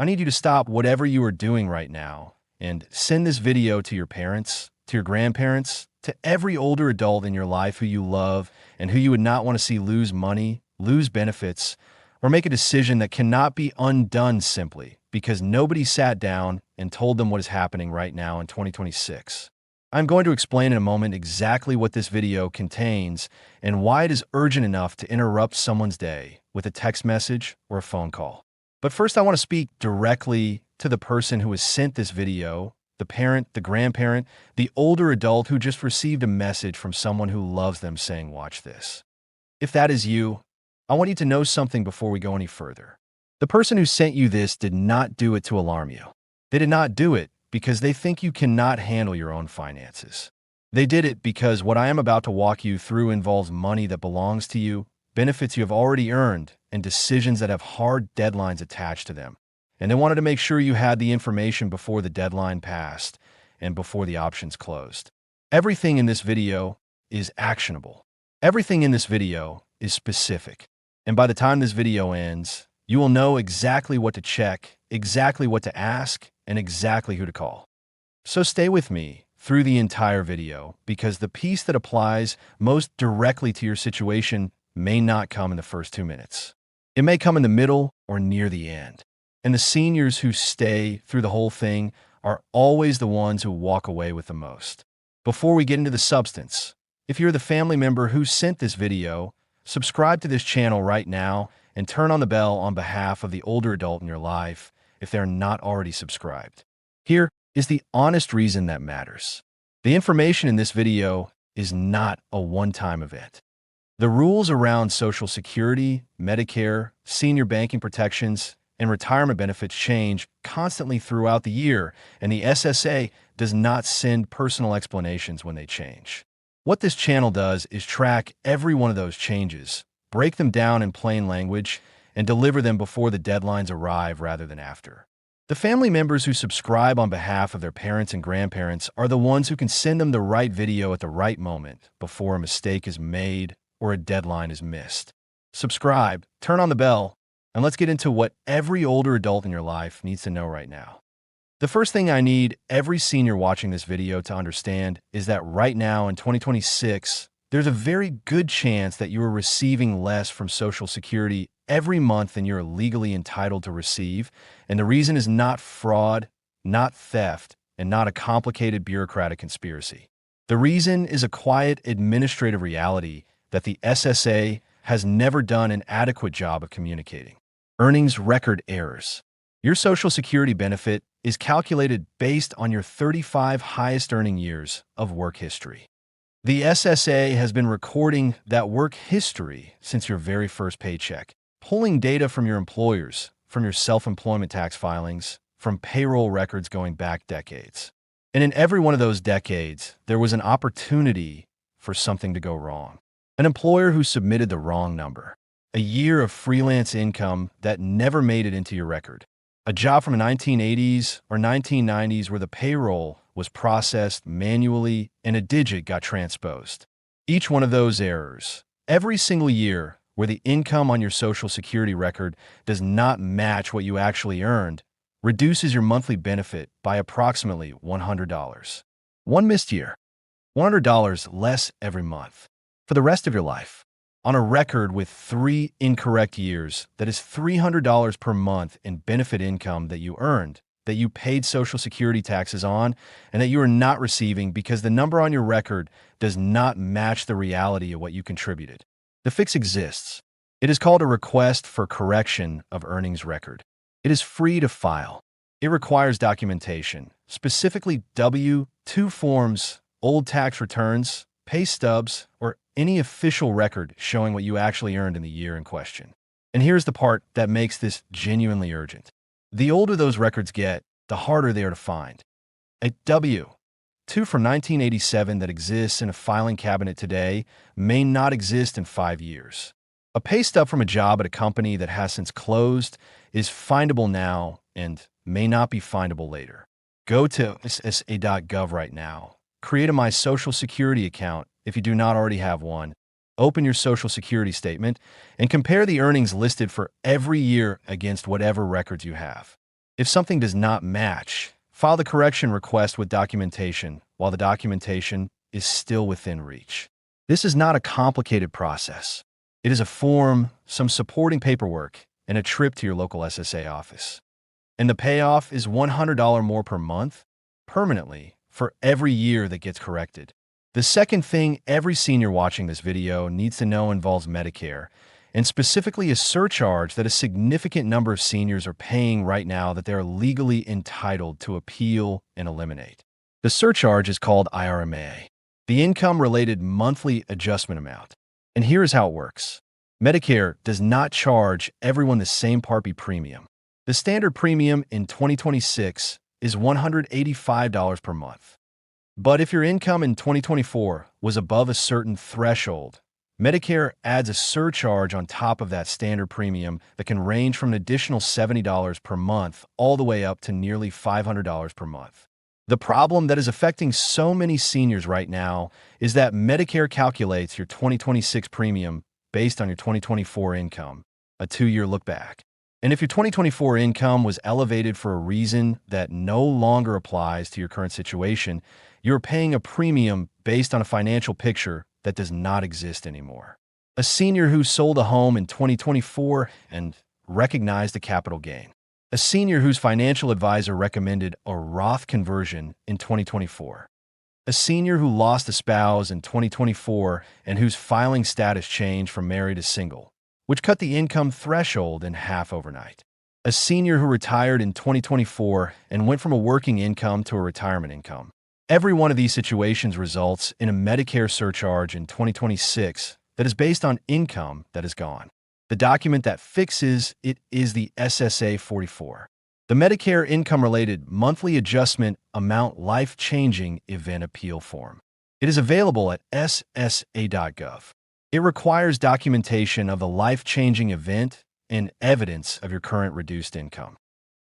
I need you to stop whatever you are doing right now and send this video to your parents, to your grandparents, to every older adult in your life who you love and who you would not want to see lose money, lose benefits, or make a decision that cannot be undone simply because nobody sat down and told them what is happening right now in 2026. I'm going to explain in a moment exactly what this video contains and why it is urgent enough to interrupt someone's day with a text message or a phone call. But first, I want to speak directly to the person who has sent this video, the parent, the grandparent, the older adult who just received a message from someone who loves them saying, "Watch this." If that is you, I want you to know something before we go any further. The person who sent you this did not do it to alarm you. They did not do it because they think you cannot handle your own finances. They did it because what I am about to walk you through involves money that belongs to you, benefits you have already earned, and decisions that have hard deadlines attached to them. And they wanted to make sure you had the information before the deadline passed and before the options closed. Everything in this video is actionable. Everything in this video is specific. And by the time this video ends, you will know exactly what to check, exactly what to ask, and exactly who to call. So stay with me through the entire video because the piece that applies most directly to your situation may not come in the first 2 minutes. It may come in the middle or near the end. And the seniors who stay through the whole thing are always the ones who walk away with the most. Before we get into the substance, if you're the family member who sent this video, subscribe to this channel right now and turn on the bell on behalf of the older adult in your life if they're not already subscribed. Here is the honest reason that matters. The information in this video is not a one-time event. The rules around Social Security, Medicare, senior banking protections, and retirement benefits change constantly throughout the year, and the SSA does not send personal explanations when they change. What this channel does is track every one of those changes, break them down in plain language, and deliver them before the deadlines arrive rather than after. The family members who subscribe on behalf of their parents and grandparents are the ones who can send them the right video at the right moment before a mistake is made or a deadline is missed. Subscribe, turn on the bell, and let's get into what every older adult in your life needs to know right now. The first thing I need every senior watching this video to understand is that right now in 2026, there's a very good chance that you are receiving less from Social Security every month than you're legally entitled to receive, and the reason is not fraud, not theft, and not a complicated bureaucratic conspiracy. The reason is a quiet administrative reality that the SSA has never done an adequate job of communicating. Earnings record errors. Your Social Security benefit is calculated based on your 35 highest earning years of work history. The SSA has been recording that work history since your very first paycheck, pulling data from your employers, from your self-employment tax filings, from payroll records going back decades. And in every one of those decades, there was an opportunity for something to go wrong. An employer who submitted the wrong number. A year of freelance income that never made it into your record. A job from the 1980s or 1990s where the payroll was processed manually and a digit got transposed. Each one of those errors, every single year where the income on your Social Security record does not match what you actually earned, reduces your monthly benefit by approximately $100. One missed year, $100 less every month for the rest of your life. On a record with 3 incorrect years, that is $300 per month in benefit income that you earned, that you paid Social Security taxes on, and that you are not receiving because the number on your record does not match the reality of what you contributed. The fix exists. It is called a request for correction of earnings record. It is free to file. It requires documentation, specifically W-2 forms, old tax returns, pay stubs, or any official record showing what you actually earned in the year in question. And here's the part that makes this genuinely urgent. The older those records get, the harder they are to find. A W-2 from 1987 that exists in a filing cabinet today may not exist in 5 years. A pay stub from a job at a company that has since closed is findable now and may not be findable later. Go to ssa.gov right now. Create a My Social Security account if you do not already have one. Open your Social Security statement and compare the earnings listed for every year against whatever records you have. If something does not match, file the correction request with documentation while the documentation is still within reach. This is not a complicated process. It is a form, some supporting paperwork, and a trip to your local SSA office. And the payoff is $100 more per month, permanently, for every year that gets corrected. The second thing every senior watching this video needs to know involves Medicare, and specifically a surcharge that a significant number of seniors are paying right now that they are legally entitled to appeal and eliminate. The surcharge is called IRMA, the Income-Related Monthly Adjustment Amount. And here is how it works. Medicare does not charge everyone the same Part B premium. The standard premium in 2026 is $185 per month. But if your income in 2024 was above a certain threshold, Medicare adds a surcharge on top of that standard premium that can range from an additional $70 per month all the way up to nearly $500 per month. The problem that is affecting so many seniors right now is that Medicare calculates your 2026 premium based on your 2024 income, a 2-year look back. And if your 2024 income was elevated for a reason that no longer applies to your current situation, you're paying a premium based on a financial picture that does not exist anymore. A senior who sold a home in 2024 and recognized a capital gain. A senior whose financial advisor recommended a Roth conversion in 2024. A senior who lost a spouse in 2024 and whose filing status changed from married to single, which cut the income threshold in half overnight. A senior who retired in 2024 and went from a working income to a retirement income. Every one of these situations results in a Medicare surcharge in 2026 that is based on income that is gone. The document that fixes it is the SSA 44, the Medicare Income-Related Monthly Adjustment Amount Life-Changing Event Appeal Form. It is available at ssa.gov. It requires documentation of the life-changing event and evidence of your current reduced income.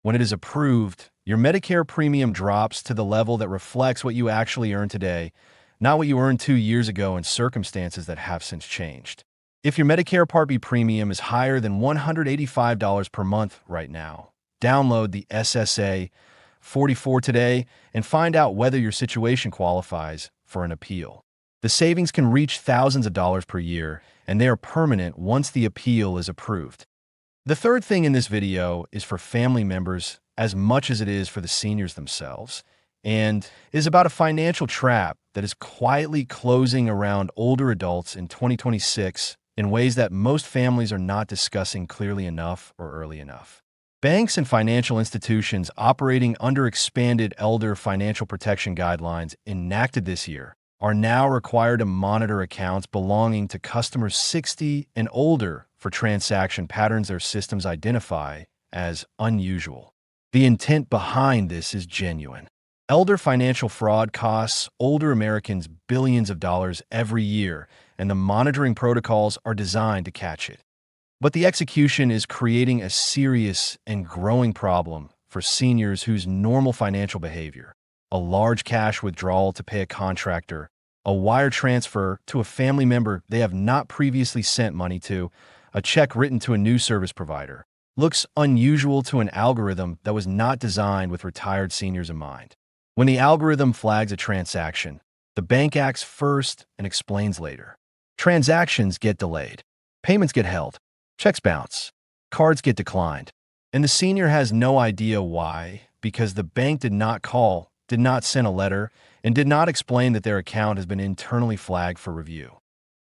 When it is approved, your Medicare premium drops to the level that reflects what you actually earn today, not what you earned 2 years ago in circumstances that have since changed. If your Medicare Part B premium is higher than $185 per month right now, download the SSA 44 today and find out whether your situation qualifies for an appeal. The savings can reach thousands of dollars per year, and they are permanent once the appeal is approved. The third thing in this video is for family members as much as it is for the seniors themselves, and is about a financial trap that is quietly closing around older adults in 2026 in ways that most families are not discussing clearly enough or early enough. Banks and financial institutions operating under expanded elder financial protection guidelines enacted this year are now required to monitor accounts belonging to customers 60 and older for transaction patterns their systems identify as unusual. The intent behind this is genuine. Elder financial fraud costs older Americans billions of dollars every year, and the monitoring protocols are designed to catch it. But the execution is creating a serious and growing problem for seniors whose normal financial behavior, a large cash withdrawal to pay a contractor, a wire transfer to a family member they have not previously sent money to, a check written to a new service provider, looks unusual to an algorithm that was not designed with retired seniors in mind. When the algorithm flags a transaction, the bank acts first and explains later. Transactions get delayed, payments get held, checks bounce, cards get declined, and the senior has no idea why, because the bank did not call, did not send a letter, and did not explain that their account has been internally flagged for review.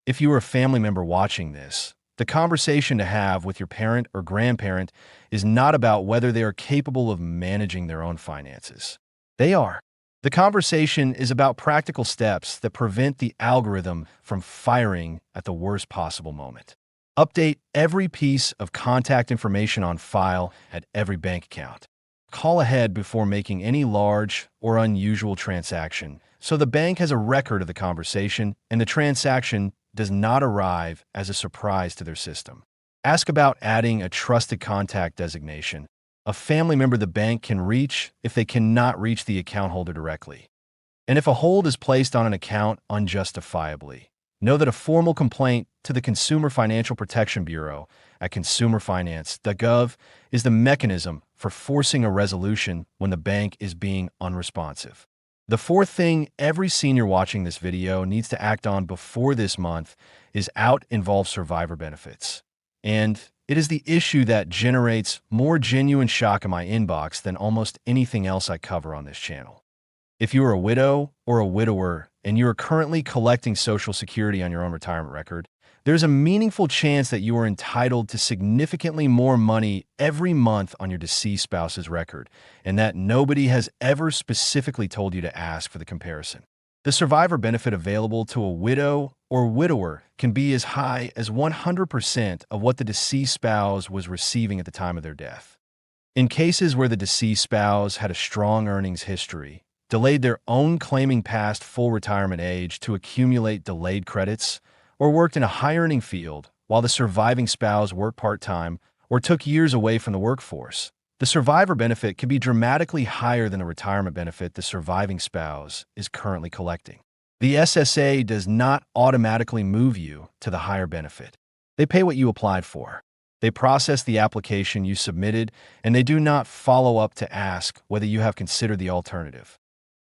If you are a family member watching this, the conversation to have with your parent or grandparent is not about whether they are capable of managing their own finances. They are. The conversation is about practical steps that prevent the algorithm from firing at the worst possible moment. Update every piece of contact information on file at every bank account. Call ahead before making any large or unusual transaction, so the bank has a record of the conversation and the transaction does not arrive as a surprise to their system. Ask about adding a trusted contact designation, a family member the bank can reach if they cannot reach the account holder directly. And if a hold is placed on an account unjustifiably, know that a formal complaint to the Consumer Financial Protection Bureau at consumerfinance.gov is the mechanism for forcing a resolution when the bank is being unresponsive. The fourth thing every senior watching this video needs to act on before this month is involve survivor benefits. And it is the issue that generates more genuine shock in my inbox than almost anything else I cover on this channel. If you are a widow or a widower and you are currently collecting Social Security on your own retirement record, there's a meaningful chance that you are entitled to significantly more money every month on your deceased spouse's record, and that nobody has ever specifically told you to ask for the comparison. The survivor benefit available to a widow or widower can be as high as 100% of what the deceased spouse was receiving at the time of their death. In cases where the deceased spouse had a strong earnings history, delayed their own claiming past full retirement age to accumulate delayed credits, or worked in a high-earning field while the surviving spouse worked part-time or took years away from the workforce, the survivor benefit can be dramatically higher than the retirement benefit the surviving spouse is currently collecting. The SSA does not automatically move you to the higher benefit. They pay what you applied for. They process the application you submitted, and they do not follow up to ask whether you have considered the alternative.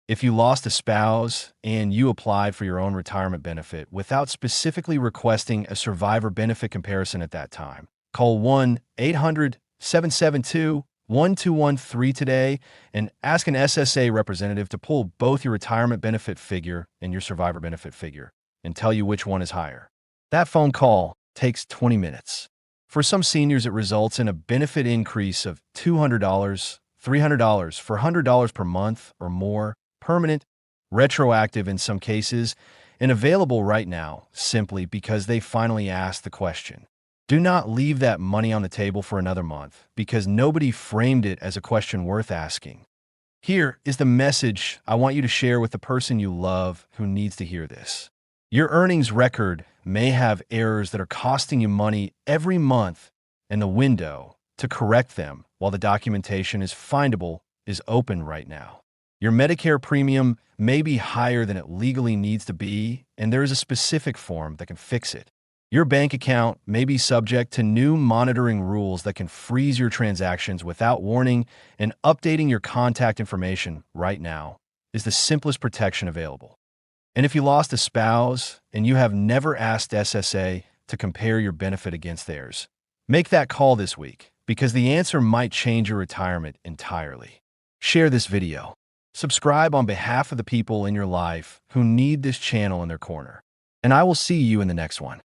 If you lost a spouse and you applied for your own retirement benefit without specifically requesting a survivor benefit comparison at that time, call 1-800-772-1213 today and ask an SSA representative to pull both your retirement benefit figure and your survivor benefit figure and tell you which one is higher. That phone call takes 20 minutes. For some seniors, it results in a benefit increase of $200, $300, for $100 per month or more, permanent, retroactive in some cases, and available right now simply because they finally asked the question. Do not leave that money on the table for another month because nobody framed it as a question worth asking. Here is the message I want you to share with the person you love who needs to hear this. Your earnings record may have errors that are costing you money every month, and the window to correct them while the documentation is findable is open right now. Your Medicare premium may be higher than it legally needs to be, and there is a specific form that can fix it. Your bank account may be subject to new monitoring rules that can freeze your transactions without warning, and updating your contact information right now is the simplest protection available. And if you lost a spouse and you have never asked SSA to compare your benefit against theirs, make that call this week because the answer might change your retirement entirely. Share this video. Subscribe on behalf of the people in your life who need this channel in their corner. And I will see you in the next one.